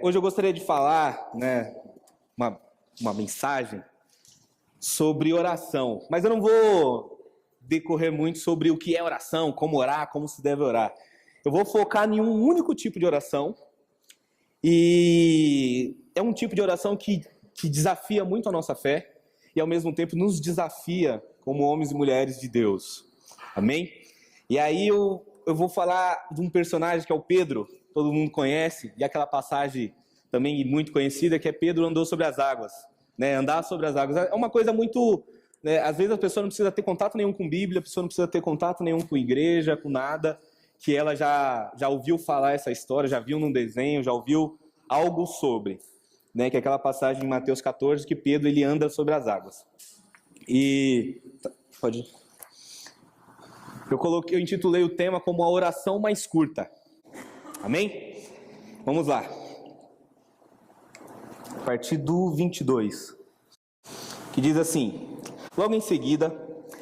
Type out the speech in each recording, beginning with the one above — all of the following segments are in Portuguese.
Hoje eu gostaria de falar, uma mensagem sobre oração, mas eu não vou decorrer muito sobre o que é oração, como orar, como se deve orar. Eu vou focar em um único tipo de oração, e é um tipo de oração que desafia muito a nossa fé e ao mesmo tempo nos desafia como homens e mulheres de Deus. Amém? E aí eu vou falar de um personagem que é o Pedro, todo mundo conhece, e aquela passagem também muito conhecida que é Pedro andou sobre as águas. Andar sobre as águas é uma coisa muito... às vezes a pessoa não precisa ter contato nenhum com Bíblia, a pessoa não precisa ter contato nenhum com igreja, com nada, que ela já ouviu falar essa história, já viu num desenho, já ouviu algo sobre. Que é aquela passagem em Mateus 14, que Pedro ele anda sobre as águas. E... pode ir. Eu intitulei o tema como a oração mais curta. Amém? Vamos lá. A partir do 22. Que diz assim: logo em seguida,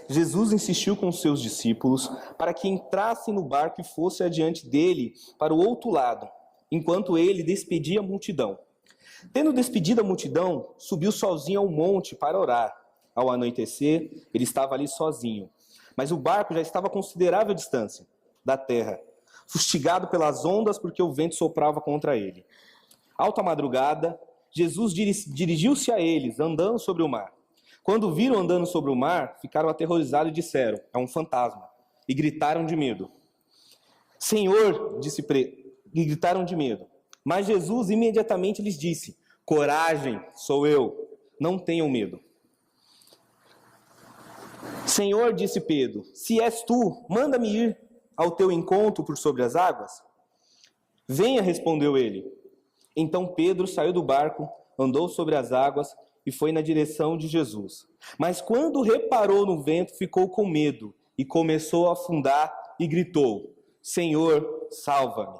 Jesus insistiu com os seus discípulos para que entrassem no barco e fosse adiante dele para o outro lado, enquanto ele despedia a multidão. Tendo despedido a multidão, subiu sozinho ao monte para orar. Ao anoitecer, ele estava ali sozinho. Mas o barco já estava a considerável distância da terra, fustigado pelas ondas porque o vento soprava contra ele. Alta madrugada, Jesus dirigiu-se a eles, andando sobre o mar. Quando viram andando sobre o mar, ficaram aterrorizados e disseram: é um fantasma, e gritaram de medo. Senhor, e gritaram de medo. Mas Jesus imediatamente lhes disse: coragem, sou eu, não tenham medo. Senhor, disse Pedro, se és tu, manda-me ir ao teu encontro por sobre as águas. Venha, respondeu ele. Então Pedro saiu do barco, andou sobre as águas e foi na direção de Jesus. Mas quando reparou no vento, ficou com medo e começou a afundar e gritou: Senhor, salva-me.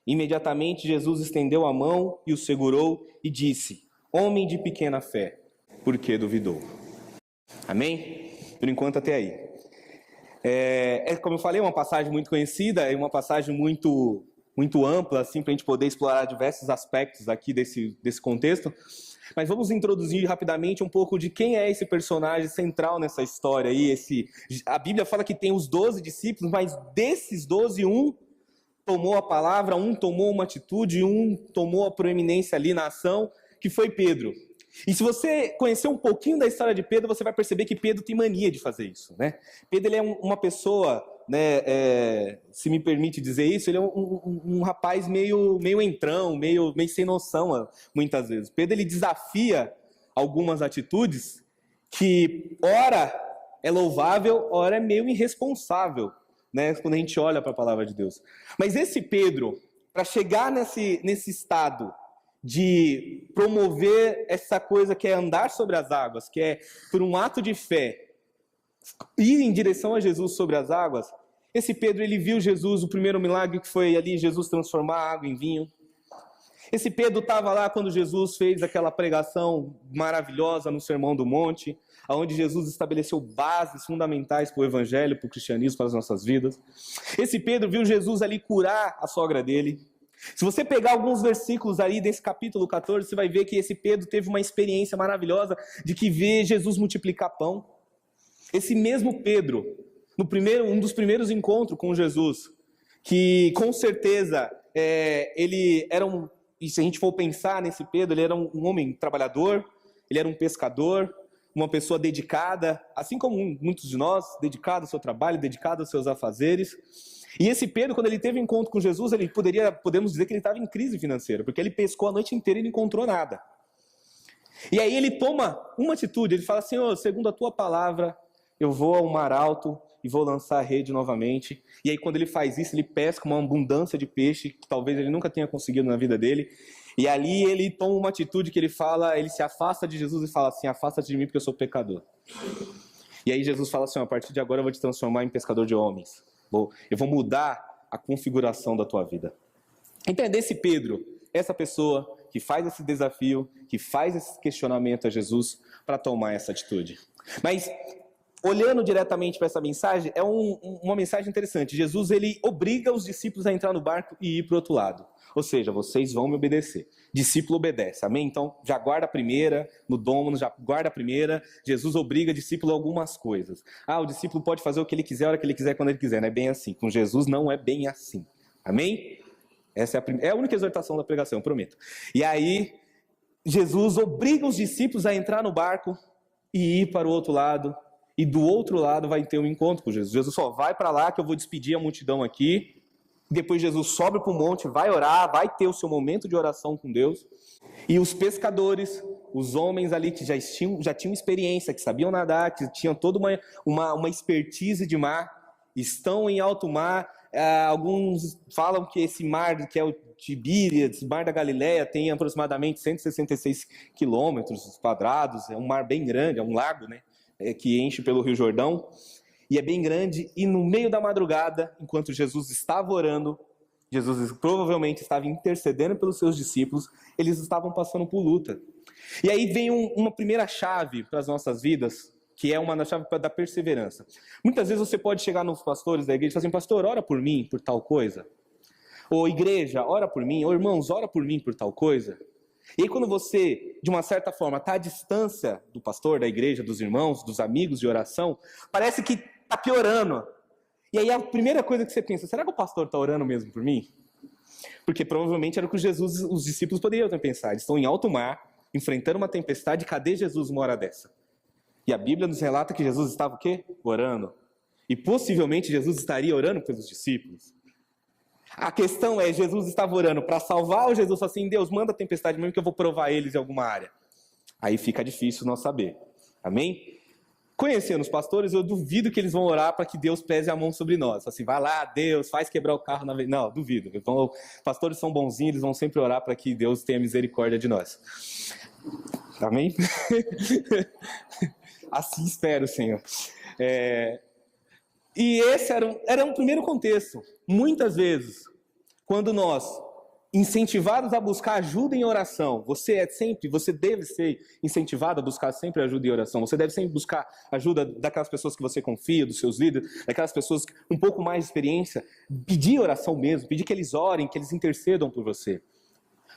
Imediatamente Jesus estendeu a mão e o segurou e disse: homem de pequena fé, por que duvidou? Amém? Por enquanto até aí. Como eu falei, uma passagem muito conhecida, é uma passagem muito ampla, assim, para a gente poder explorar diversos aspectos aqui desse contexto. Mas vamos introduzir rapidamente um pouco de quem é esse personagem central nessa história aí. A Bíblia fala que tem os 12 discípulos, mas desses 12, um tomou a palavra, um tomou uma atitude, um tomou a proeminência ali na ação, que foi Pedro. E se você conhecer um pouquinho da história de Pedro, você vai perceber que Pedro tem mania de fazer isso, Pedro ele é uma pessoa, se me permite dizer isso, ele é um rapaz meio entrão, meio sem noção, muitas vezes. Pedro ele desafia algumas atitudes que, ora, é louvável, ora é meio irresponsável, quando a gente olha para a palavra de Deus. Mas esse Pedro, para chegar nesse estado de promover essa coisa que é andar sobre as águas, que é por um ato de fé, ir em direção a Jesus sobre as águas, esse Pedro ele viu Jesus, o primeiro milagre que foi ali, Jesus transformar a água em vinho. Esse Pedro estava lá quando Jesus fez aquela pregação maravilhosa no Sermão do Monte, onde Jesus estabeleceu bases fundamentais para o evangelho, para o cristianismo, para as nossas vidas. Esse Pedro viu Jesus ali curar a sogra dele. Se você pegar alguns versículos ali desse capítulo 14, você vai ver que esse Pedro teve uma experiência maravilhosa de que vê Jesus multiplicar pão. Esse mesmo Pedro, um dos primeiros encontros com Jesus, que com certeza ele era e se a gente for pensar nesse Pedro, ele era um homem trabalhador, ele era um pescador, uma pessoa dedicada, assim como muitos de nós, dedicado ao seu trabalho, dedicado aos seus afazeres. E esse Pedro, quando ele teve um encontro com Jesus, podemos dizer que ele estava em crise financeira, porque ele pescou a noite inteira e não encontrou nada. E aí ele toma uma atitude, ele fala: Senhor, segundo a tua palavra, eu vou ao mar alto e vou lançar a rede novamente. E aí quando ele faz isso, ele pesca uma abundância de peixe, que talvez ele nunca tenha conseguido na vida dele. E ali ele toma uma atitude que ele se afasta de Jesus e fala assim: afasta-te de mim porque eu sou pecador. E aí Jesus fala assim: a partir de agora eu vou te transformar em pescador de homens. Eu vou mudar a configuração da tua vida. Entender esse Pedro, essa pessoa que faz esse desafio, que faz esse questionamento a Jesus para tomar essa atitude. Mas olhando diretamente para essa mensagem, é uma mensagem interessante. Jesus, ele obriga os discípulos a entrar no barco e ir para o outro lado. Ou seja, vocês vão me obedecer. Discípulo obedece, amém? Então, já guarda a primeira, no Dômino, já guarda a primeira. Jesus obriga o discípulo a algumas coisas. O discípulo pode fazer o que ele quiser, a hora que ele quiser, quando ele quiser. Não é bem assim. Com Jesus não é bem assim. Amém? Essa é a única exortação da pregação, eu prometo. E aí, Jesus obriga os discípulos a entrar no barco e ir para o outro lado. E do outro lado vai ter um encontro com Jesus. Jesus só vai para lá que eu vou despedir a multidão aqui. Depois Jesus sobe para o monte, vai orar, vai ter o seu momento de oração com Deus. E os pescadores, os homens ali que já tinham experiência, que sabiam nadar, que tinham toda uma expertise de mar, estão em alto mar. Alguns falam que esse mar, que é o Tibíriades, mar da Galileia, tem aproximadamente 166 quilômetros quadrados. É um mar bem grande, é um lago, né? Que enche pelo Rio Jordão. E é bem grande, e no meio da madrugada, enquanto Jesus estava orando, Jesus provavelmente estava intercedendo pelos seus discípulos, eles estavam passando por luta. E aí vem uma primeira chave para as nossas vidas, que é uma chave da perseverança. Muitas vezes você pode chegar nos pastores da igreja e falar assim, pastor, ora por mim, por tal coisa. Ou igreja, ora por mim. Ou irmãos, ora por mim, por tal coisa. E aí quando você, de uma certa forma, está à distância do pastor, da igreja, dos irmãos, dos amigos de oração, parece que está piorando. E aí a primeira coisa que você pensa, será que o pastor está orando mesmo por mim? Porque provavelmente era o que os discípulos poderiam ter pensado. Eles estão em alto mar, enfrentando uma tempestade, cadê Jesus uma hora dessa? E a Bíblia nos relata que Jesus estava o quê? Orando. E possivelmente Jesus estaria orando pelos discípulos. A questão é, Jesus estava orando para salvar, ou Jesus falou assim, Deus, manda a tempestade mesmo que eu vou provar eles em alguma área. Aí fica difícil nós saber. Amém? Conhecendo os pastores, eu duvido que eles vão orar para que Deus pese a mão sobre nós. Assim, vai lá, Deus, faz quebrar o carro. Não, duvido. Então, pastores são bonzinhos, eles vão sempre orar para que Deus tenha misericórdia de nós. Amém? Assim espero, Senhor. E esse era um primeiro contexto. Muitas vezes, quando nós, incentivados a buscar ajuda em oração, você deve ser incentivado a buscar sempre ajuda em oração. Você deve sempre buscar ajuda daquelas pessoas que você confia, dos seus líderes, daquelas pessoas com um pouco mais de experiência. Pedir oração mesmo, pedir que eles orem, que eles intercedam por você.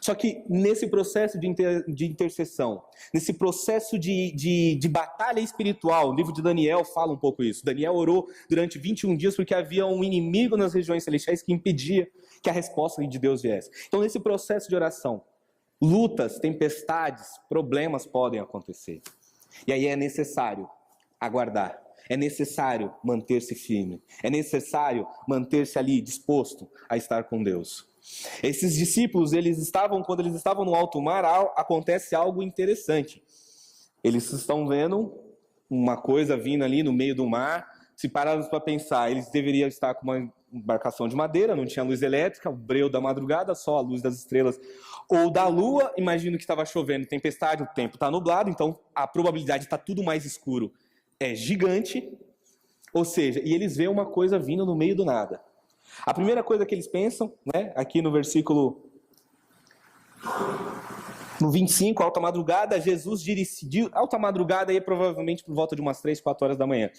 Só que nesse processo de intercessão, nesse processo de batalha espiritual, o livro de Daniel fala um pouco isso. Daniel orou durante 21 dias porque havia um inimigo nas regiões celestiais que impedia que a resposta de Deus viesse. Então, nesse processo de oração, lutas, tempestades, problemas podem acontecer. E aí é necessário aguardar. É necessário manter-se firme. É necessário manter-se ali disposto a estar com Deus. Esses discípulos, quando eles estavam no alto mar, acontece algo interessante. Eles estão vendo uma coisa vindo ali no meio do mar. Se pararmos para pensar, eles deveriam estar com uma embarcação de madeira, não tinha luz elétrica, o breu da madrugada, só a luz das estrelas ou da lua. Imagino que estava chovendo, tempestade, o tempo está nublado, então a probabilidade de estar tudo mais escuro é gigante. Ou seja, e eles veem uma coisa vindo no meio do nada. A primeira coisa que eles pensam, né, aqui no versículo no 25, alta madrugada, Jesus dirigiu, alta madrugada aí provavelmente por volta de umas 3, 4 horas da manhã.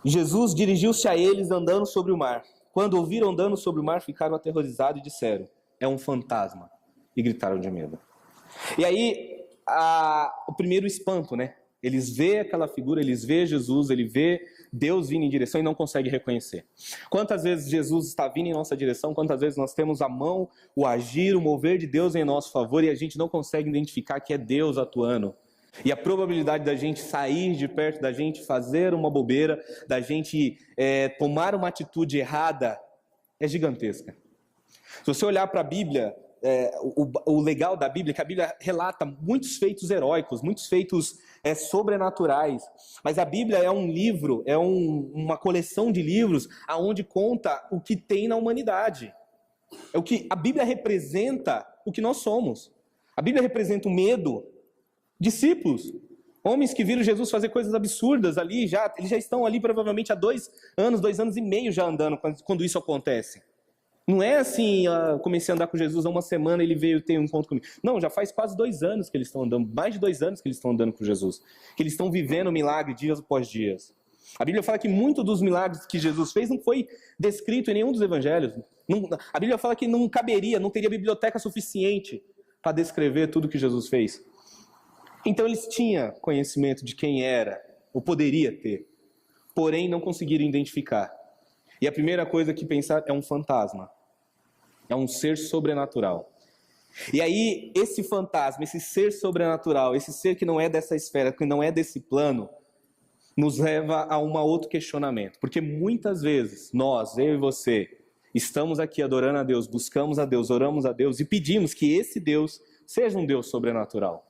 Jesus dirigiu-se a eles andando sobre o mar. Quando ouviram andando sobre o mar, ficaram aterrorizados e disseram, é um fantasma, e gritaram de medo. E aí, o primeiro espanto, né? Eles veem aquela figura, eles veem Jesus, ele vê Deus vindo em direção e não consegue reconhecer. Quantas vezes Jesus está vindo em nossa direção, quantas vezes nós temos a mão, o agir, o mover de Deus em nosso favor e a gente não consegue identificar que é Deus atuando. E a probabilidade da gente sair de perto, da gente fazer uma bobeira, da gente tomar uma atitude errada, é gigantesca. Se você olhar para a Bíblia, o legal da Bíblia é que a Bíblia relata muitos feitos heróicos, muitos feitos sobrenaturais. Mas a Bíblia é um livro, uma coleção de livros onde conta o que tem na humanidade. É o que a Bíblia representa, o que nós somos. A Bíblia representa o medo. Discípulos, homens que viram Jesus fazer coisas absurdas ali, eles já estão ali provavelmente há 2 anos, 2 anos e meio já andando quando isso acontece. Não é assim, comecei a andar com Jesus há uma semana, ele veio ter um encontro comigo. Não, já faz quase 2 anos que eles estão andando, mais de 2 anos que eles estão andando com Jesus. Que eles estão vivendo o milagre dias após dias. A Bíblia fala que muito dos milagres que Jesus fez não foi descrito em nenhum dos evangelhos. A Bíblia fala que não caberia, não teria biblioteca suficiente para descrever tudo que Jesus fez. Então eles tinham conhecimento de quem era, ou poderia ter, porém não conseguiram identificar. E a primeira coisa que pensar é um fantasma. É um ser sobrenatural. E aí, esse fantasma, esse ser sobrenatural, esse ser que não é dessa esfera, que não é desse plano, nos leva a um outro questionamento. Porque muitas vezes, nós, eu e você, estamos aqui adorando a Deus, buscamos a Deus, oramos a Deus e pedimos que esse Deus seja um Deus sobrenatural.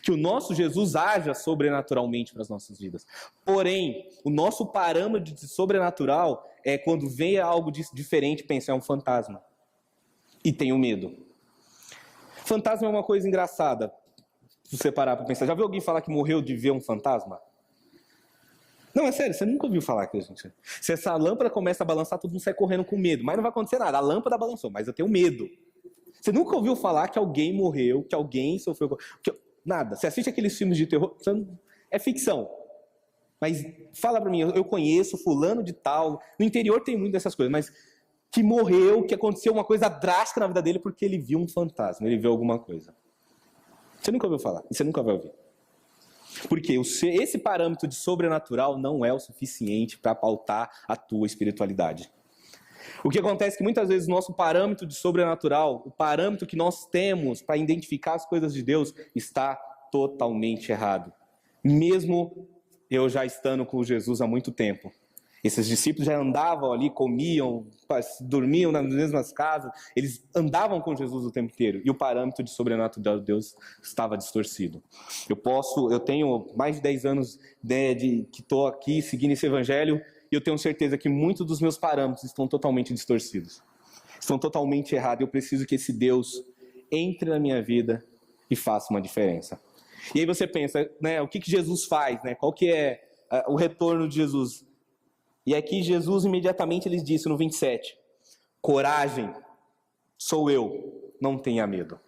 Que o nosso Jesus haja sobrenaturalmente para as nossas vidas. Porém, o nosso parâmetro de sobrenatural é quando vem algo diferente, pensa, é um fantasma. E tenho medo. Fantasma é uma coisa engraçada, se você parar para pensar. Já viu alguém falar que morreu de ver um fantasma? Não, é sério, você nunca ouviu falar que gente. Se essa lâmpada começa a balançar, todo mundo sai correndo com medo. Mas não vai acontecer nada, a lâmpada balançou, mas eu tenho medo. Você nunca ouviu falar que alguém morreu, que alguém sofreu... Nada. Você assiste aqueles filmes de terror, é ficção. Mas fala para mim, eu conheço fulano de tal, no interior tem muito dessas coisas, mas... que morreu, que aconteceu uma coisa drástica na vida dele porque ele viu um fantasma, ele viu alguma coisa. Você nunca ouviu falar, e você nunca vai ouvir. Porque esse parâmetro de sobrenatural não é o suficiente para pautar a tua espiritualidade. O que acontece é que muitas vezes o nosso parâmetro de sobrenatural, o parâmetro que nós temos para identificar as coisas de Deus, está totalmente errado. Mesmo eu já estando com Jesus há muito tempo. Esses discípulos já andavam ali, comiam, dormiam nas mesmas casas. Eles andavam com Jesus o tempo inteiro. E o parâmetro de sobrenatural de Deus estava distorcido. Eu tenho mais de 10 anos que estou aqui seguindo esse evangelho. E eu tenho certeza que muitos dos meus parâmetros estão totalmente distorcidos. Estão totalmente errados. Eu preciso que esse Deus entre na minha vida e faça uma diferença. E aí você pensa, né, o que Jesus faz? Né? Qual que é o retorno de Jesus? E aqui Jesus imediatamente lhes disse no 27, coragem, sou eu, não tenha medo.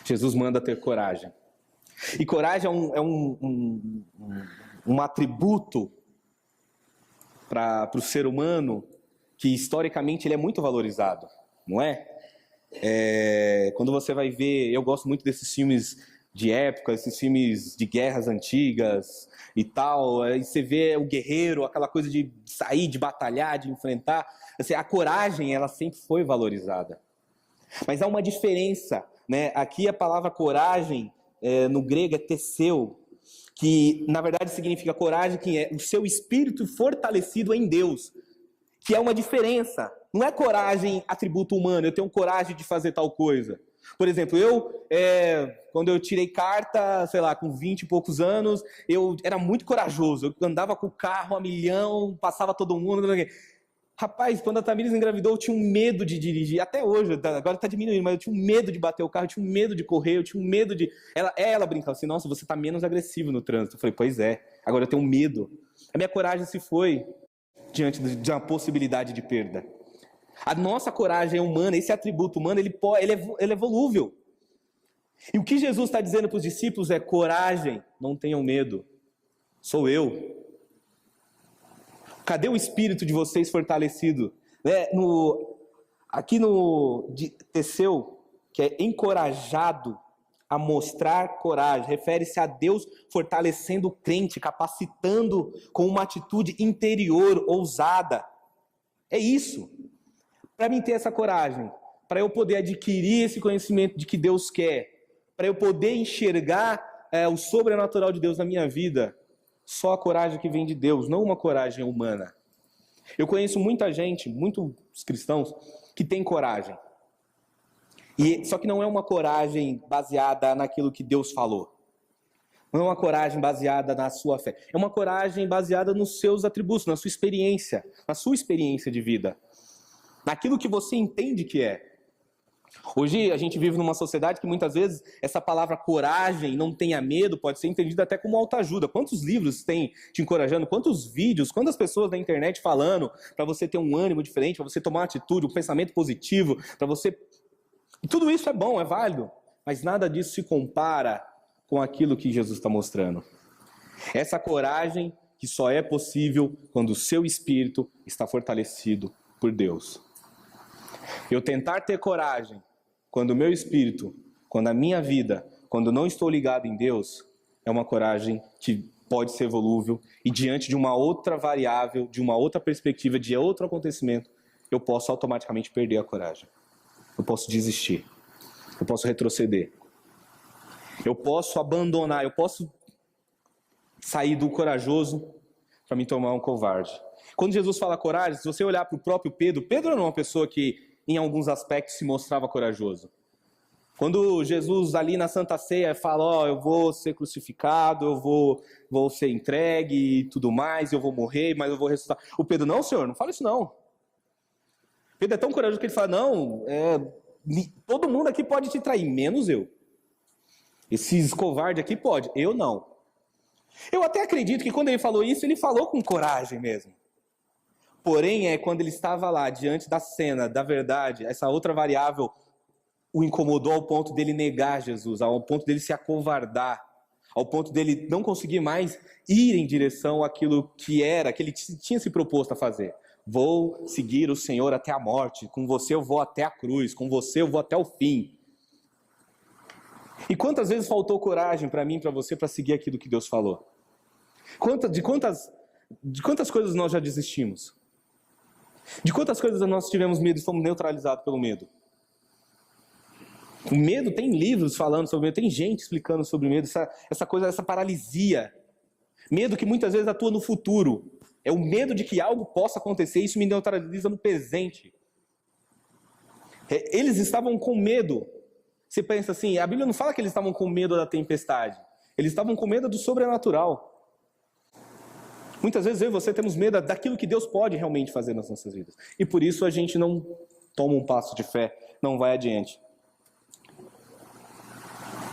Jesus manda ter coragem. E coragem é um atributo para o ser humano que historicamente ele é muito valorizado, não é? Quando você vai ver, eu gosto muito desses filmes de época, esses filmes de guerras antigas e tal, aí você vê o guerreiro, aquela coisa de sair, de batalhar, de enfrentar, assim, a coragem, ela sempre foi valorizada. Mas há uma diferença, né? Aqui a palavra coragem, no grego é teseu, que na verdade significa coragem, que é o seu espírito fortalecido em Deus, que é uma diferença. Não é coragem atributo humano, eu tenho coragem de fazer tal coisa. Por exemplo, quando eu tirei carta, sei lá, com 20 e poucos anos, eu era muito corajoso. Eu andava com o carro a milhão, passava todo mundo. Rapaz, quando a Tamires engravidou, eu tinha um medo de dirigir. Até hoje, agora está diminuindo, mas eu tinha um medo de bater o carro, eu tinha um medo de correr, eu tinha um medo de... Ela brincava assim, nossa, você está menos agressivo no trânsito. Eu falei, pois é, agora eu tenho medo. A minha coragem se foi diante de uma possibilidade de perda. A nossa coragem humana, esse atributo humano, ele é volúvel. E o que Jesus está dizendo para os discípulos é coragem, não tenham medo, sou eu. Cadê o espírito de vocês fortalecido? Aqui no Teseu, que é encorajado a mostrar coragem, refere-se a Deus fortalecendo o crente, capacitando com uma atitude interior, ousada. É isso. Para mim ter essa coragem, para eu poder adquirir esse conhecimento de que Deus quer, para eu poder enxergar o sobrenatural de Deus na minha vida, só a coragem que vem de Deus, não uma coragem humana. Eu conheço muita gente, muitos cristãos, que tem coragem. Só que não é uma coragem baseada naquilo que Deus falou. Não é uma coragem baseada na sua fé. É uma coragem baseada nos seus atributos, na sua experiência de vida. Naquilo que você entende que é. Hoje a gente vive numa sociedade que muitas vezes essa palavra coragem, não tenha medo, pode ser entendida até como autoajuda. Quantos livros tem te encorajando? Quantos vídeos? Quantas pessoas na internet falando para você ter um ânimo diferente, para você tomar uma atitude, um pensamento positivo, para você... E tudo isso é bom, é válido, mas nada disso se compara com aquilo que Jesus está mostrando. Essa coragem que só é possível quando o seu espírito está fortalecido por Deus. Eu tentar ter coragem quando o meu espírito, quando a minha vida, quando não estou ligado em Deus, é uma coragem que pode ser volúvel e diante de uma outra variável, de uma outra perspectiva, de outro acontecimento, eu posso automaticamente perder a coragem. Eu posso desistir. Eu posso retroceder. Eu posso abandonar, eu posso sair do corajoso para me tornar um covarde. Quando Jesus fala coragem, se você olhar para o próprio Pedro, Pedro era uma pessoa que em alguns aspectos se mostrava corajoso. Quando Jesus ali na Santa Ceia fala, eu vou ser crucificado, eu vou ser entregue e tudo mais, eu vou morrer, mas eu vou ressuscitar. O Pedro, não, senhor, não fala isso não. Pedro é tão corajoso que ele fala, não, todo mundo aqui pode te trair, menos eu. Esses covardes aqui pode, eu não. Eu até acredito que quando ele falou isso, ele falou com coragem mesmo. Porém, quando ele estava lá, diante da cena, da verdade, essa outra variável o incomodou ao ponto dele negar Jesus, ao ponto dele se acovardar, ao ponto dele não conseguir mais ir em direção àquilo que ele tinha se proposto a fazer. Vou seguir o Senhor até a morte, com você eu vou até a cruz, com você eu vou até o fim. E quantas vezes faltou coragem para mim e para você para seguir aquilo que Deus falou? De quantas coisas nós já desistimos? De quantas coisas nós tivemos medo e fomos neutralizados pelo medo? O medo, tem livros falando sobre medo, tem gente explicando sobre medo, essa paralisia. Medo que muitas vezes atua no futuro. É o medo de que algo possa acontecer, isso me neutraliza no presente. Eles estavam com medo. Você pensa assim, a Bíblia não fala que eles estavam com medo da tempestade. Eles estavam com medo do sobrenatural. Muitas vezes eu e você temos medo daquilo que Deus pode realmente fazer nas nossas vidas. E por isso a gente não toma um passo de fé, não vai adiante.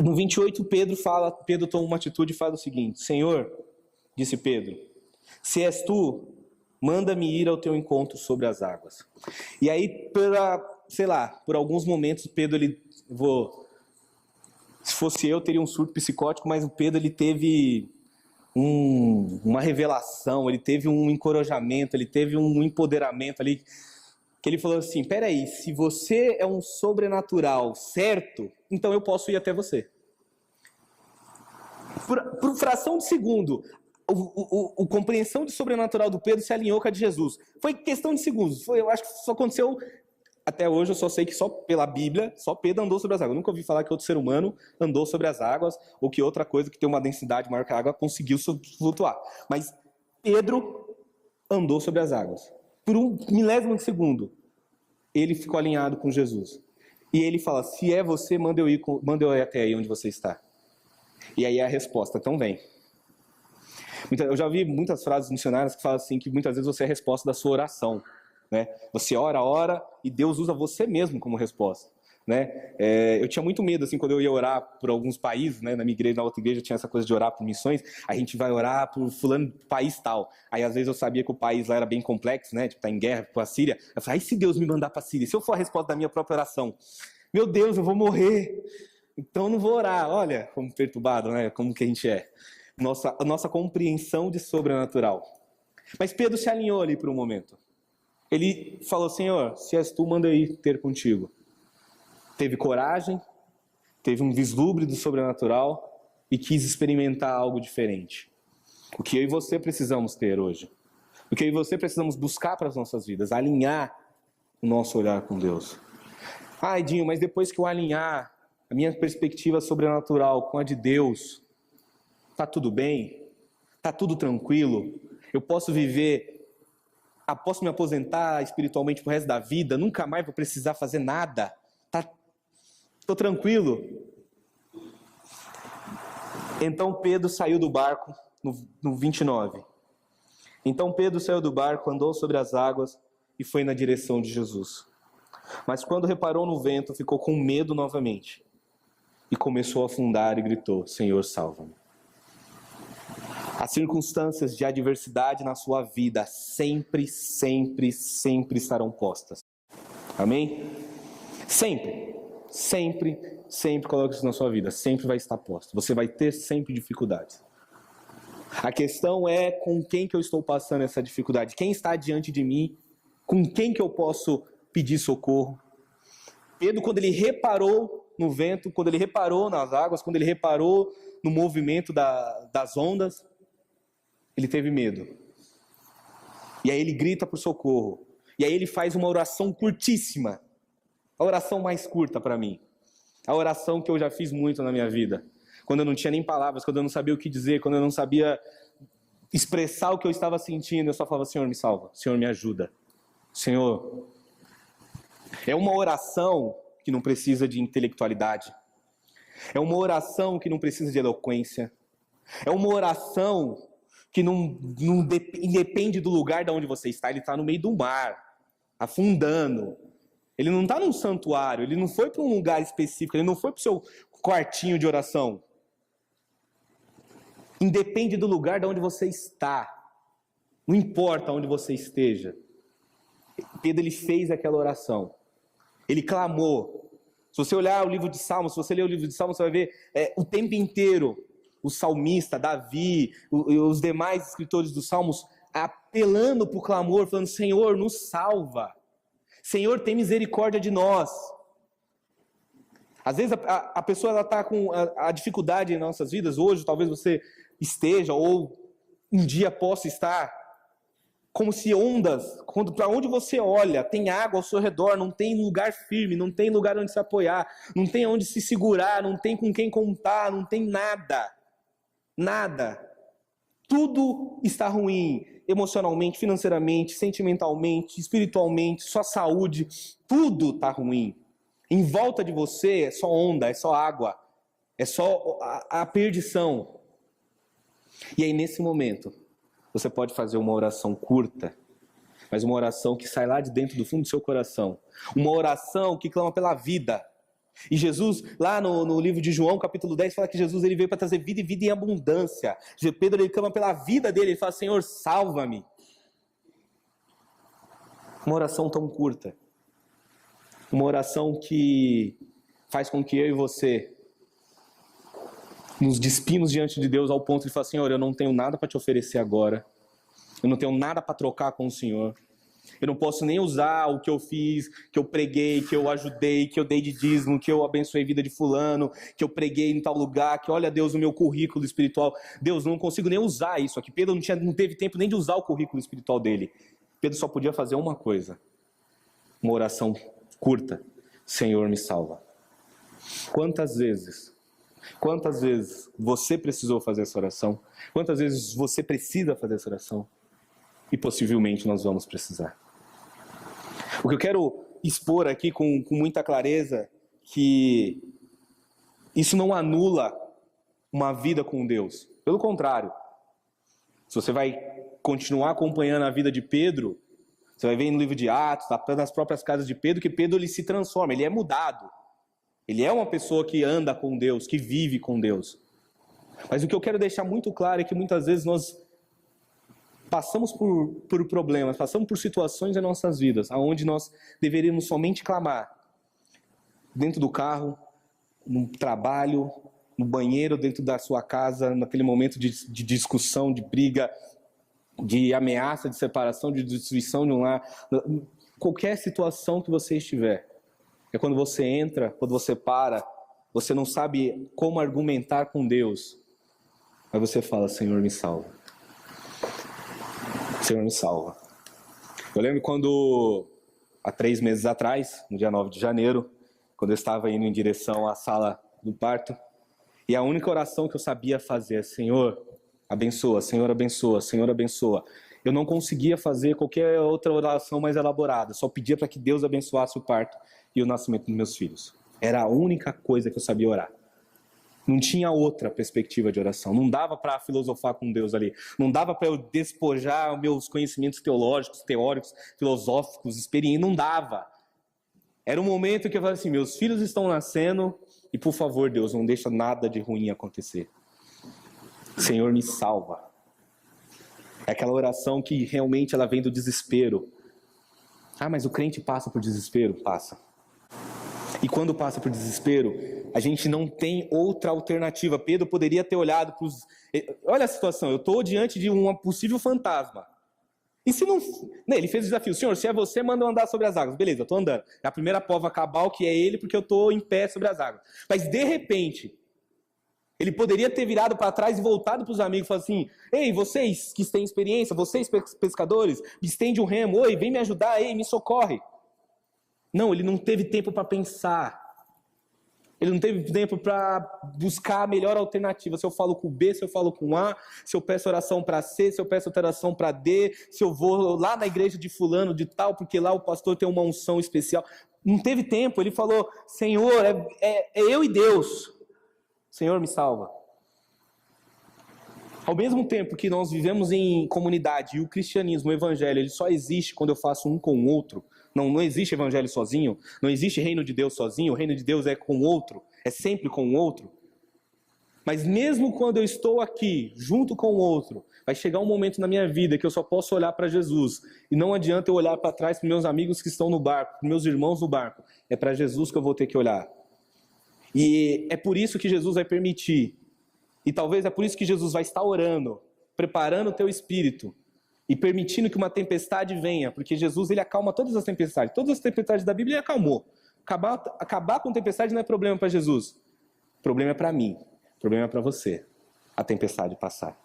No 28, Pedro toma uma atitude e fala o seguinte, Senhor, disse Pedro, se és tu, manda-me ir ao teu encontro sobre as águas. E aí, por alguns momentos, Pedro, se fosse eu, teria um surto psicótico, mas o Pedro, ele teve uma revelação, ele teve um encorajamento, ele teve um empoderamento ali, que ele falou assim, peraí, se você é um sobrenatural certo, então eu posso ir até você. Por fração de segundo, a compreensão de sobrenatural do Pedro se alinhou com a de Jesus. Foi questão de segundos, eu acho que só aconteceu... Até hoje eu só sei que só pela Bíblia, só Pedro andou sobre as águas. Eu nunca ouvi falar que outro ser humano andou sobre as águas, ou que outra coisa que tem uma densidade maior que a água conseguiu flutuar. Mas Pedro andou sobre as águas. Por um milésimo de segundo, ele ficou alinhado com Jesus. E ele fala, se é você, manda eu ir até aí onde você está. E aí a resposta, então vem. Eu já ouvi muitas frases missionárias que falam assim, que muitas vezes você é a resposta da sua oração. Né? Você ora e Deus usa você mesmo como resposta, né? Eu tinha muito medo assim quando eu ia orar por alguns países, né? Na minha igreja, na outra igreja tinha essa coisa de orar por missões. A gente vai orar por fulano país tal. Aí às vezes eu sabia que o país lá era bem complexo, né? Tipo, tá em guerra com a Síria. Eu falei, se Deus me mandar para a Síria, se eu for a resposta da minha própria oração, meu Deus, eu vou morrer. Então eu não vou orar. Olha como perturbado, né? Como que a gente é. A nossa compreensão de sobrenatural. Mas Pedro se alinhou ali por um momento. Ele falou, Senhor, se és tu, manda eu ir ter contigo. Teve coragem, teve um vislumbre do sobrenatural e quis experimentar algo diferente. O que eu e você precisamos ter hoje. O que eu e você precisamos buscar para as nossas vidas. Alinhar o nosso olhar com Deus. Ah, Edinho, mas depois que eu alinhar a minha perspectiva sobrenatural com a de Deus, tá tudo bem? Tá tudo tranquilo? Eu posso viver... posso me aposentar espiritualmente pro resto da vida, nunca mais vou precisar fazer nada, tô tranquilo. Então Pedro saiu do barco, no 29. Então Pedro saiu do barco, andou sobre as águas e foi na direção de Jesus. Mas quando reparou no vento, ficou com medo novamente. E começou a afundar e gritou: Senhor, salva-me. As circunstâncias de adversidade na sua vida sempre, sempre, sempre estarão postas. Amém? Sempre, sempre, sempre coloque isso na sua vida. Sempre vai estar posto. Você vai ter sempre dificuldades. A questão é com quem que eu estou passando essa dificuldade. Quem está diante de mim? Com quem que eu posso pedir socorro? Pedro, quando ele reparou no vento, quando ele reparou nas águas, quando ele reparou no movimento das ondas, ele teve medo. E aí ele grita por socorro. E aí ele faz uma oração curtíssima. A oração mais curta para mim. A oração que eu já fiz muito na minha vida. Quando eu não tinha nem palavras, quando eu não sabia o que dizer, quando eu não sabia expressar o que eu estava sentindo, eu só falava: Senhor, me salva. Senhor, me ajuda. Senhor. É uma oração que não precisa de intelectualidade. É uma oração que não precisa de eloquência. É uma oração que não independe do lugar de onde você está. Ele está no meio do mar, afundando. Ele não está num santuário, ele não foi para um lugar específico, ele não foi para o seu quartinho de oração. Independe do lugar de onde você está. Não importa onde você esteja. Pedro, ele fez aquela oração. Ele clamou. Se você olhar o livro de Salmos, se você ler o livro de Salmos, você vai ver o tempo inteiro o salmista, Davi, os demais escritores dos Salmos apelando para o clamor, falando: Senhor, nos salva. Senhor, tem misericórdia de nós. Às vezes a pessoa está com a dificuldade em nossas vidas, hoje talvez você esteja, ou um dia possa estar, como se ondas, para onde você olha, tem água ao seu redor, não tem lugar firme, não tem lugar onde se apoiar, não tem onde se segurar, não tem com quem contar, não tem nada. Nada. Tudo está ruim, emocionalmente, financeiramente, sentimentalmente, espiritualmente, sua saúde, tudo está ruim. Em volta de você é só onda, é só água, é só a perdição. E aí nesse momento, você pode fazer uma oração curta, mas uma oração que sai lá de dentro do fundo do seu coração. Uma oração que clama pela vida. E Jesus, lá no livro de João, capítulo 10, fala que Jesus ele veio para trazer vida e vida em abundância. Pedro ele clama pela vida dele, ele fala: Senhor, salva-me. Uma oração tão curta. Uma oração que faz com que eu e você nos despimos diante de Deus ao ponto de falar: Senhor, eu não tenho nada para te oferecer agora. Eu não tenho nada para trocar com o Senhor. Eu não posso nem usar o que eu fiz, que eu preguei, que eu ajudei, que eu dei de dízimo, que eu abençoei a vida de fulano, que eu preguei em tal lugar, que olha, Deus, o meu currículo espiritual. Deus, não consigo nem usar isso aqui. Pedro não teve tempo nem de usar o currículo espiritual dele. Pedro só podia fazer uma coisa. Uma oração curta: Senhor, me salva. Quantas vezes você precisou fazer essa oração? Quantas vezes você precisa fazer essa oração? E possivelmente nós vamos precisar. O que eu quero expor aqui com muita clareza, que isso não anula uma vida com Deus. Pelo contrário, se você vai continuar acompanhando a vida de Pedro, você vai ver no livro de Atos, nas próprias casas de Pedro, que Pedro ele se transforma, ele é mudado. Ele é uma pessoa que anda com Deus, que vive com Deus. Mas o que eu quero deixar muito claro é que muitas vezes nós passamos por problemas, passamos por situações em nossas vidas, onde nós deveríamos somente clamar. Dentro do carro, no trabalho, no banheiro, dentro da sua casa, naquele momento de discussão, de briga, de ameaça, de separação, de destruição de um lar. Qualquer situação que você estiver. É quando você entra, quando você para, você não sabe como argumentar com Deus. Aí você fala: Senhor, me salva. Senhor, me salva. Eu lembro quando, há 3 meses atrás, no dia 9 de janeiro, quando eu estava indo em direção à sala do parto, e a única oração que eu sabia fazer é: Senhor, abençoa, Senhor, abençoa, Senhor, abençoa. Eu não conseguia fazer qualquer outra oração mais elaborada, só pedia para que Deus abençoasse o parto e o nascimento dos meus filhos. Era a única coisa que eu sabia orar. Não tinha outra perspectiva de oração. Não dava para filosofar com Deus ali. Não dava para eu despojar os meus conhecimentos teológicos, teóricos, filosóficos, experiências. Não dava. Era um momento que eu falei assim, meus filhos estão nascendo e, por favor, Deus, não deixa nada de ruim acontecer. Senhor, me salva. É aquela oração que realmente ela vem do desespero. Ah, mas o crente passa por desespero? Passa. E quando passa por desespero, a gente não tem outra alternativa. Pedro poderia ter olhado para os... Olha a situação, eu estou diante de um possível fantasma. E se não... Ele fez o desafio, Senhor, se é você, manda eu andar sobre as águas. Beleza, eu estou andando. É a primeira prova cabal que é ele, porque eu estou em pé sobre as águas. Mas de repente, ele poderia ter virado para trás e voltado para os amigos e falado assim, ei, vocês que têm experiência, vocês pescadores, me estende um remo, oi, vem me ajudar, ei, me socorre. Não, ele não teve tempo para pensar. Ele não teve tempo para buscar a melhor alternativa. Se eu falo com B, se eu falo com A, se eu peço oração para C, se eu peço oração para D, se eu vou lá na igreja de fulano de tal, porque lá o pastor tem uma unção especial. Não teve tempo. Ele falou, Senhor, é eu e Deus. Senhor, me salva. Ao mesmo tempo que nós vivemos em comunidade e o cristianismo, o evangelho, ele só existe quando eu faço um com o outro. Não existe evangelho sozinho, não existe reino de Deus sozinho, o reino de Deus é com o outro, é sempre com o outro. Mas mesmo quando eu estou aqui, junto com o outro, vai chegar um momento na minha vida que eu só posso olhar para Jesus. E não adianta eu olhar para trás para meus amigos que estão no barco, para meus irmãos no barco. É para Jesus que eu vou ter que olhar. E é por isso que Jesus vai permitir. E talvez é por isso que Jesus vai estar orando, preparando o teu espírito e permitindo que uma tempestade venha, porque Jesus ele acalma todas as tempestades. Todas as tempestades da Bíblia ele acalmou. Acabar com tempestade não é problema para Jesus. O problema é para mim. O problema é para você. A tempestade passar.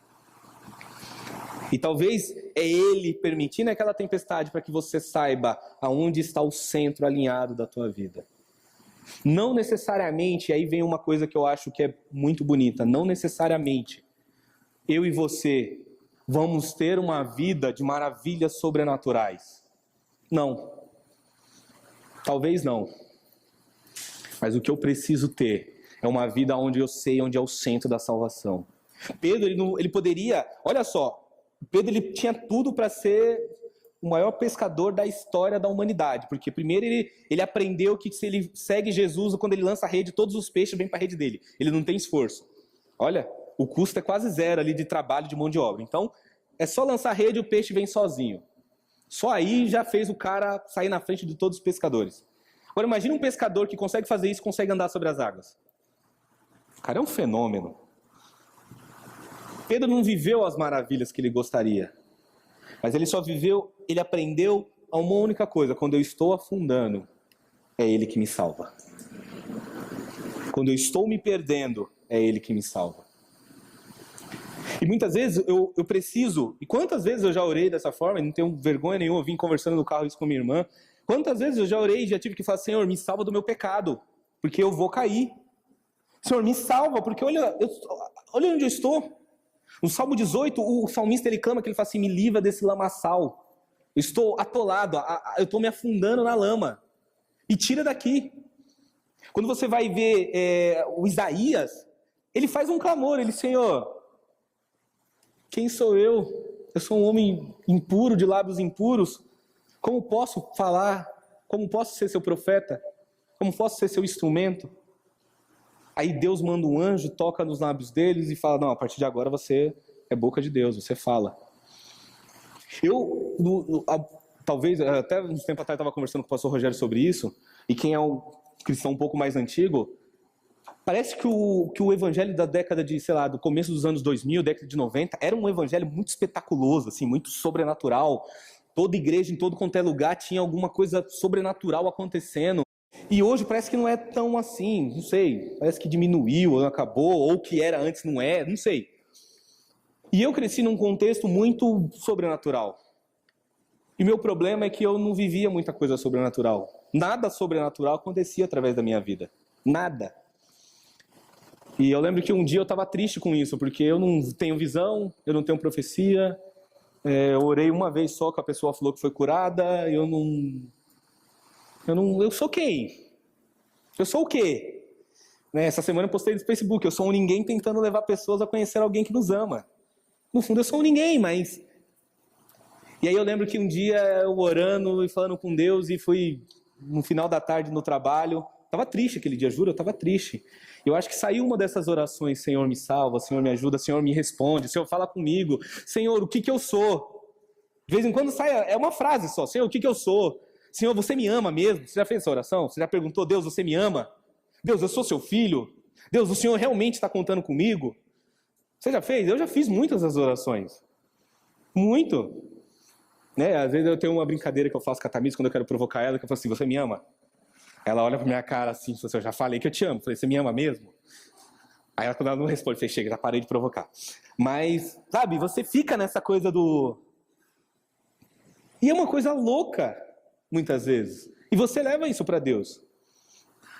E talvez é Ele permitindo aquela tempestade para que você saiba aonde está o centro alinhado da tua vida. Não necessariamente, aí vem uma coisa que eu acho que é muito bonita, não necessariamente eu e você vamos ter uma vida de maravilhas sobrenaturais. Não. Talvez não. Mas o que eu preciso ter é uma vida onde eu sei onde é o centro da salvação. Pedro, ele poderia... Olha só, Pedro ele tinha tudo para ser o maior pescador da história da humanidade. Porque primeiro ele aprendeu que se ele segue Jesus, quando ele lança a rede, todos os peixes vêm para a rede dele. Ele não tem esforço. Olha... O custo é quase zero ali de trabalho, de mão de obra. Então, é só lançar a rede e o peixe vem sozinho. Só aí já fez o cara sair na frente de todos os pescadores. Agora, imagina um pescador que consegue fazer isso, consegue andar sobre as águas. O cara é um fenômeno. Pedro não viveu as maravilhas que ele gostaria. Mas ele só viveu, ele aprendeu a uma única coisa. Quando eu estou afundando, é Ele que me salva. Quando eu estou me perdendo, é Ele que me salva. E muitas vezes eu preciso, e quantas vezes eu já orei dessa forma, e não tenho vergonha nenhuma, eu vim conversando no carro isso com minha irmã, quantas vezes eu já orei e já tive que falar, Senhor, me salva do meu pecado, porque eu vou cair. Senhor, me salva, porque olha onde eu estou. No Salmo 18, o salmista ele clama, que ele fala assim, me livra desse lamaçal. Eu estou atolado, eu estou me afundando na lama. E tira daqui. Quando você vai ver o Isaías, ele faz um clamor, ele, Senhor... Quem sou eu? Eu sou um homem impuro, de lábios impuros. Como posso falar? Como posso ser seu profeta? Como posso ser seu instrumento? Aí Deus manda um anjo, toca nos lábios deles e fala, não, a partir de agora você é boca de Deus, você fala. Talvez, até uns tempo atrás eu estava conversando com o pastor Rogério sobre isso, e quem é um cristão um pouco mais antigo, parece que o evangelho da década de, sei lá, do começo dos anos 2000, década de 90, era um evangelho muito espetaculoso, assim, muito sobrenatural. Toda igreja, em todo quanto é lugar, tinha alguma coisa sobrenatural acontecendo. E hoje parece que não é tão assim, não sei. Parece que diminuiu, ou acabou, ou o que era antes não é, não sei. E eu cresci num contexto muito sobrenatural. E meu problema é que eu não vivia muita coisa sobrenatural. Nada sobrenatural acontecia através da minha vida. Nada. E eu lembro que um dia eu estava triste com isso, porque eu não tenho visão, eu não tenho profecia, eu orei uma vez só que a pessoa falou que foi curada, eu sou quem? Eu sou o quê? Essa semana eu postei no Facebook, eu sou um ninguém tentando levar pessoas a conhecer alguém que nos ama. No fundo eu sou um ninguém, mas... E aí eu lembro que um dia eu orando e falando com Deus e fui no final da tarde no trabalho. Estava triste aquele dia, juro, eu estava triste. Eu acho que saiu uma dessas orações: Senhor, me salva, Senhor, me ajuda, Senhor, me responde, Senhor, fala comigo, Senhor, o que eu sou? De vez em quando sai, é uma frase só: Senhor, o que eu sou? Senhor, você me ama mesmo? Você já fez essa oração? Você já perguntou: Deus, você me ama? Deus, eu sou seu filho? Deus, o Senhor realmente está contando comigo? Você já fez? Eu já fiz muitas das orações. Muito. Né? Às vezes eu tenho uma brincadeira que eu faço com a Tamires quando eu quero provocar ela, que eu falo assim: você me ama? Ela olha pra minha cara assim, eu já falei que eu te amo. Eu falei: você me ama mesmo? Aí ela, quando ela não responde, eu falei: chega, já parei de provocar. Mas, sabe, você fica nessa coisa do... E é uma coisa louca, muitas vezes. E você leva isso para Deus.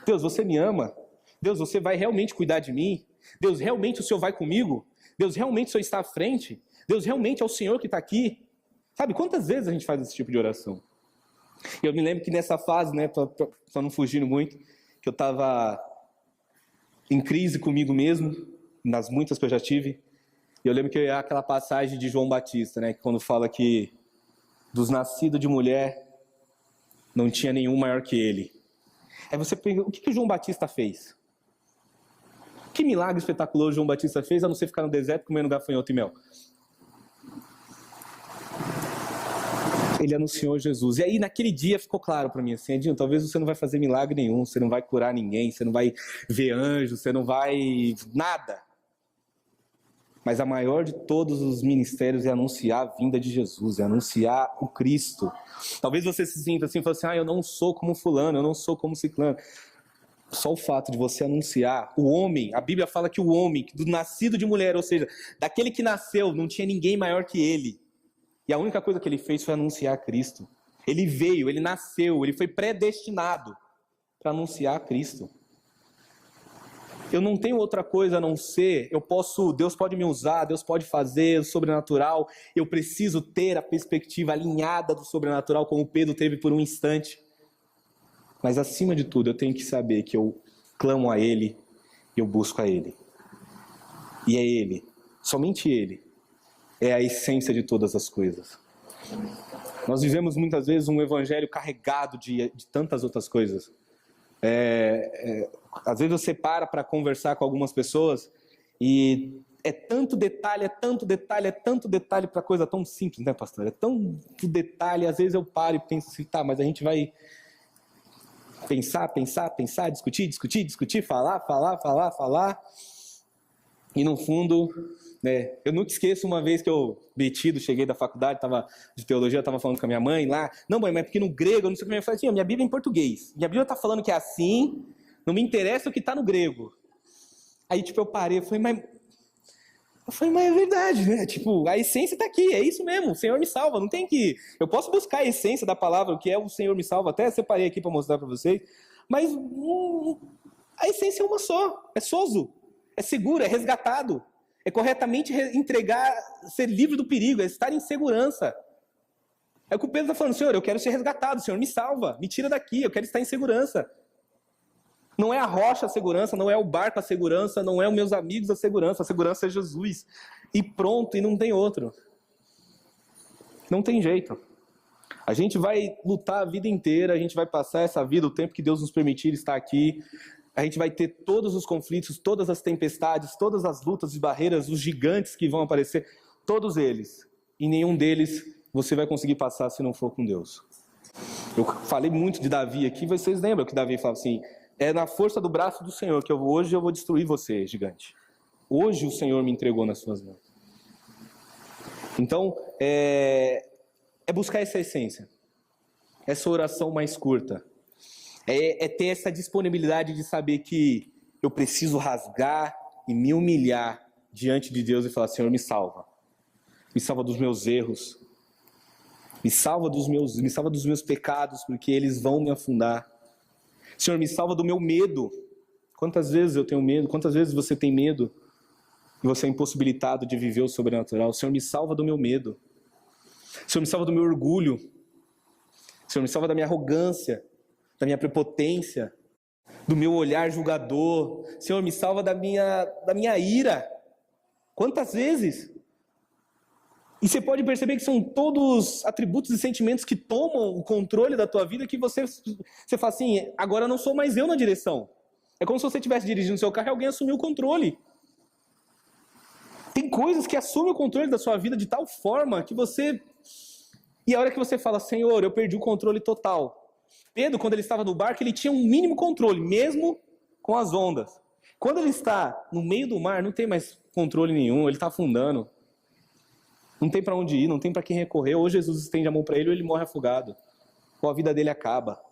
Deus, você me ama? Deus, você vai realmente cuidar de mim? Deus, realmente o Senhor vai comigo? Deus, realmente o Senhor está à frente? Deus, realmente é o Senhor que está aqui? Sabe, quantas vezes a gente faz esse tipo de oração? Eu me lembro que nessa fase, né, só não fugindo muito, que eu estava em crise comigo mesmo, nas muitas que eu já tive. E eu lembro que é aquela passagem de João Batista, né, que quando fala que dos nascidos de mulher não tinha nenhum maior que ele. Aí você pergunta: o que o João Batista fez? Que milagre espetaculoso João Batista fez, a não ser ficar no deserto comendo gafanhoto e mel? Ele anunciou Jesus. E aí, naquele dia, ficou claro para mim assim: Edinho, talvez você não vai fazer milagre nenhum, você não vai curar ninguém, você não vai ver anjos, você não vai... nada. Mas a maior de todos os ministérios é anunciar a vinda de Jesus, é anunciar o Cristo. Talvez você se sinta assim, fale assim: eu não sou como fulano, eu não sou como ciclano. Só o fato de você anunciar o homem, a Bíblia fala que o homem, do nascido de mulher, ou seja, daquele que nasceu, não tinha ninguém maior que ele. E a única coisa que ele fez foi anunciar Cristo. Ele veio, ele nasceu, ele foi predestinado para anunciar Cristo. Eu não tenho outra coisa a não ser, Deus pode me usar, Deus pode fazer o sobrenatural, eu preciso ter a perspectiva alinhada do sobrenatural, como Pedro teve por um instante. Mas acima de tudo, eu tenho que saber que eu clamo a Ele, eu busco a Ele. E é Ele, somente Ele, é a essência de todas as coisas. Nós vivemos muitas vezes um evangelho carregado de tantas outras coisas. Às vezes você para conversar com algumas pessoas e é tanto detalhe para coisa tão simples, né, pastor? É tanto detalhe, às vezes eu paro e penso assim: tá, mas a gente vai pensar, discutir, falar. E no fundo, né, eu nunca esqueço uma vez que eu, metido, cheguei da faculdade, de teologia, estava falando com a minha mãe lá: não, mãe, mas porque no grego, eu não sei o que, eu falei assim: minha Bíblia é em português, minha Bíblia está falando que é assim, não me interessa o que está no grego. Aí, eu parei, eu falei, mas é verdade, né? A essência está aqui, é isso mesmo, o Senhor me salva, não tem que... Eu posso buscar a essência da palavra, o que é o Senhor me salva, até separei aqui para mostrar para vocês, mas a essência é uma só, é sozo, é seguro, é resgatado, é corretamente entregar, ser livre do perigo, é estar em segurança. É o que o Pedro está falando: Senhor, eu quero ser resgatado, Senhor, me salva, me tira daqui, eu quero estar em segurança. Não é a rocha a segurança, não é o barco a segurança, não é os meus amigos a segurança é Jesus. E pronto, e não tem outro. Não tem jeito. A gente vai lutar a vida inteira, a gente vai passar essa vida, o tempo que Deus nos permitir estar aqui, a gente vai ter todos os conflitos, todas as tempestades, todas as lutas e barreiras, os gigantes que vão aparecer, todos eles. E nenhum deles você vai conseguir passar se não for com Deus. Eu falei muito de Davi aqui, vocês lembram que Davi falava assim: é na força do braço do Senhor que hoje eu vou destruir você, gigante. Hoje o Senhor me entregou nas suas mãos. Então, é buscar essa essência, essa oração mais curta. É ter essa disponibilidade de saber que eu preciso rasgar e me humilhar diante de Deus e falar: Senhor, me salva. Me salva dos meus erros. Me salva dos meus pecados, porque eles vão me afundar. Senhor, me salva do meu medo. Quantas vezes eu tenho medo? Quantas vezes você tem medo? E você é impossibilitado de viver o sobrenatural. Senhor, me salva do meu medo. Senhor, me salva do meu orgulho. Senhor, me salva da minha arrogância, da minha prepotência, do meu olhar julgador. Senhor, me salva da minha ira. Quantas vezes? E você pode perceber que são todos atributos e sentimentos que tomam o controle da tua vida, que você fala assim, agora não sou mais eu na direção. É como se você estivesse dirigindo seu carro e alguém assumiu o controle. Tem coisas que assumem o controle da sua vida de tal forma que você... E a hora que você fala, Senhor, eu perdi o controle total. Pedro, quando ele estava no barco, ele tinha um mínimo controle, mesmo com as ondas. Quando ele está no meio do mar, não tem mais controle nenhum, ele está afundando. Não tem para onde ir, não tem para quem recorrer. Ou Jesus estende a mão para ele ou ele morre afogado. Ou a vida dele acaba.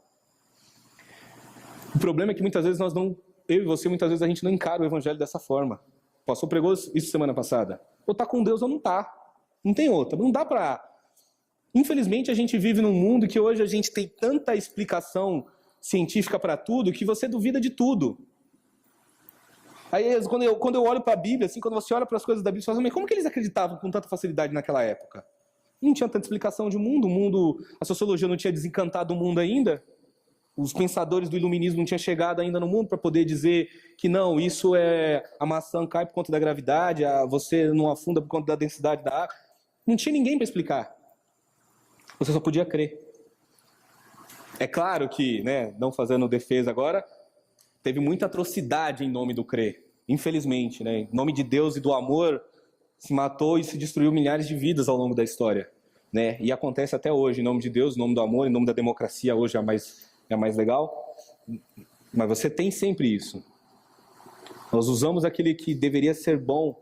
O problema é que muitas vezes nós não... Eu e você, muitas vezes a gente não encara o evangelho dessa forma. O pastor pregou isso semana passada. Ou tá com Deus ou não tá. Não tem outra. Não dá para... Infelizmente a gente vive num mundo que hoje a gente tem tanta explicação científica para tudo que você duvida de tudo. Aí quando eu olho para a Bíblia, assim, quando você olha para as coisas da Bíblia, você fala, mas como que eles acreditavam com tanta facilidade naquela época? Não tinha tanta explicação de mundo, a sociologia não tinha desencantado o mundo ainda, os pensadores do iluminismo não tinham chegado ainda no mundo para poder dizer que não, isso é a maçã cai por conta da gravidade, você não afunda por conta da densidade da água. Não tinha ninguém para explicar. Você só podia crer. É claro que, né, não fazendo defesa agora, teve muita atrocidade em nome do crer. Infelizmente, né? Em nome de Deus e do amor, se matou e se destruiu milhares de vidas ao longo da história. Né? E acontece até hoje, em nome de Deus, em nome do amor, em nome da democracia, hoje é mais legal. Mas você tem sempre isso. Nós usamos aquele que deveria ser bom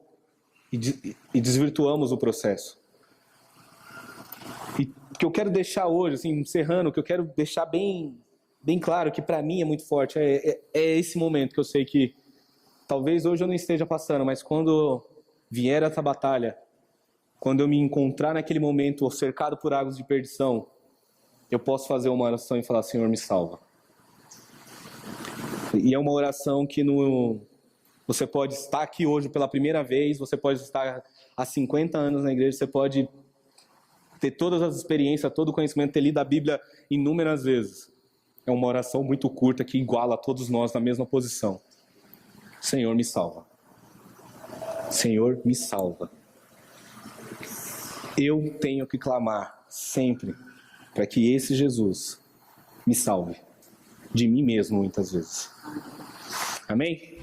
e desvirtuamos o processo. E o que eu quero deixar hoje, assim, encerrando, o que eu quero deixar bem claro, que para mim é muito forte, é esse momento que eu sei que talvez hoje eu não esteja passando, mas quando vier essa batalha, quando eu me encontrar naquele momento cercado por águas de perdição, eu posso fazer uma oração e falar, Senhor, me salva. E é uma oração que você pode estar aqui hoje pela primeira vez, você pode estar há 50 anos na igreja, você pode ter todas as experiências, todo o conhecimento, ter lido a Bíblia inúmeras vezes. É uma oração muito curta que iguala todos nós na mesma posição. Senhor, me salva. Senhor, me salva. Eu tenho que clamar sempre para que esse Jesus me salve. De mim mesmo, muitas vezes. Amém?